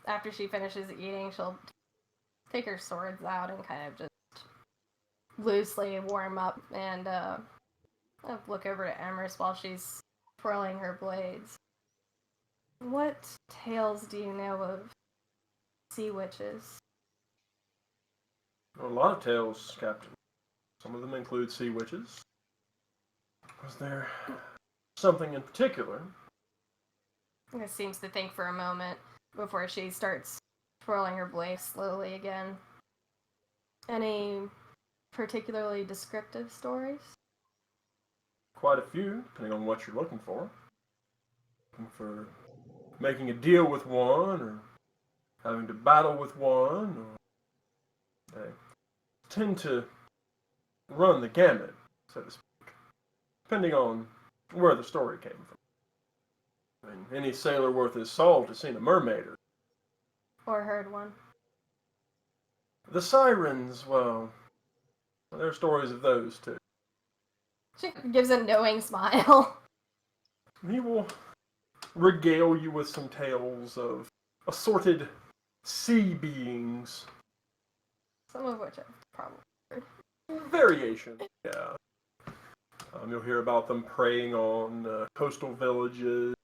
after she finishes eating, she'll take her swords out and kind of just loosely warm up and look over to Emrys while she's twirling her blades. What tales do you know of sea witches? A lot of tales, Captain. Some of them include sea witches. Was there something in particular? She seems to think for a moment before she starts twirling her blade slowly again. Any particularly descriptive stories? Quite a few, depending on what you're looking for. Looking for making a deal with one, or having to battle with one, or they tend to run the gamut, so to speak, depending on where the story came from. I mean, any sailor worth his salt has seen a mermaid. Or heard one. The sirens, well, there are stories of those too. She gives a knowing smile. He will regale you with some tales of assorted sea beings. Some of which I've probably heard. Variation, yeah. You'll hear about them preying on coastal villages,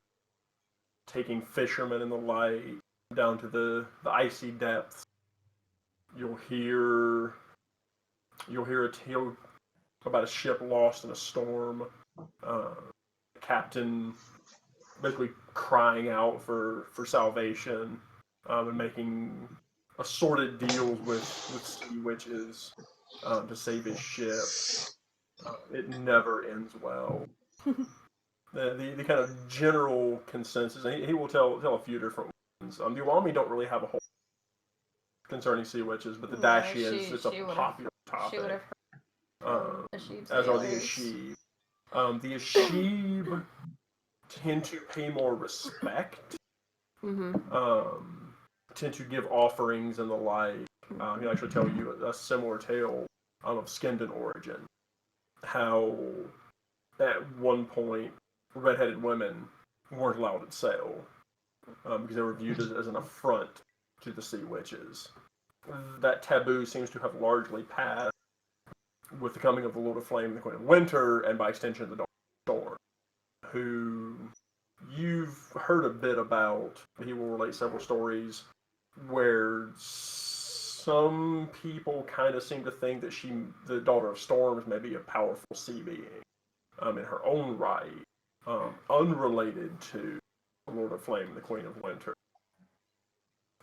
taking fishermen and the like down to the icy depths. You'll hear a tale about a ship lost in a storm. The captain basically crying out for salvation and making assorted deals with sea witches to save his ship. It never ends well. The kind of general consensus, and he will tell a few different ones. The Uwami don't really have a whole concerning sea witches, but the Dashians, it's a popular topic. She would have heard as are the Ashib. The Ashib tend to pay more respect. Tend to give offerings and the like. He'll actually tell you a similar tale of Skindan origin. How at one point redheaded women weren't allowed to sail because they were viewed as an affront to the sea witches. That taboo seems to have largely passed with the coming of the Lord of Flame and the Queen of Winter, and by extension the Dark Storm, who you've heard a bit about. He will relate several stories where some people kind of seem to think that the Daughter of Storms, may be a powerful sea being in her own right, unrelated to the Lord of Flame and the Queen of Winter.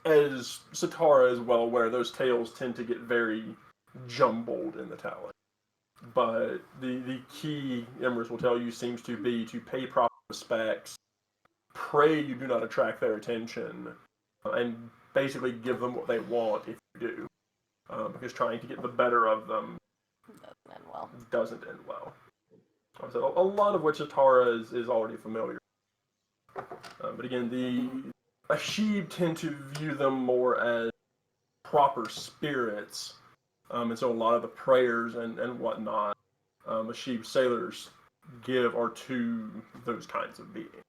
As Satara is well aware, those tales tend to get very jumbled in the telling. But the key, Emrys will tell you, seems to be to pay proper respects, pray you do not attract their attention, and basically give them what they want if you do. Because trying to get the better of them doesn't end well. So a lot of which Satara is already familiar. But again, the Ashib tend to view them more as proper spirits, and so a lot of the prayers and whatnot Ashib sailors give are to those kinds of beings.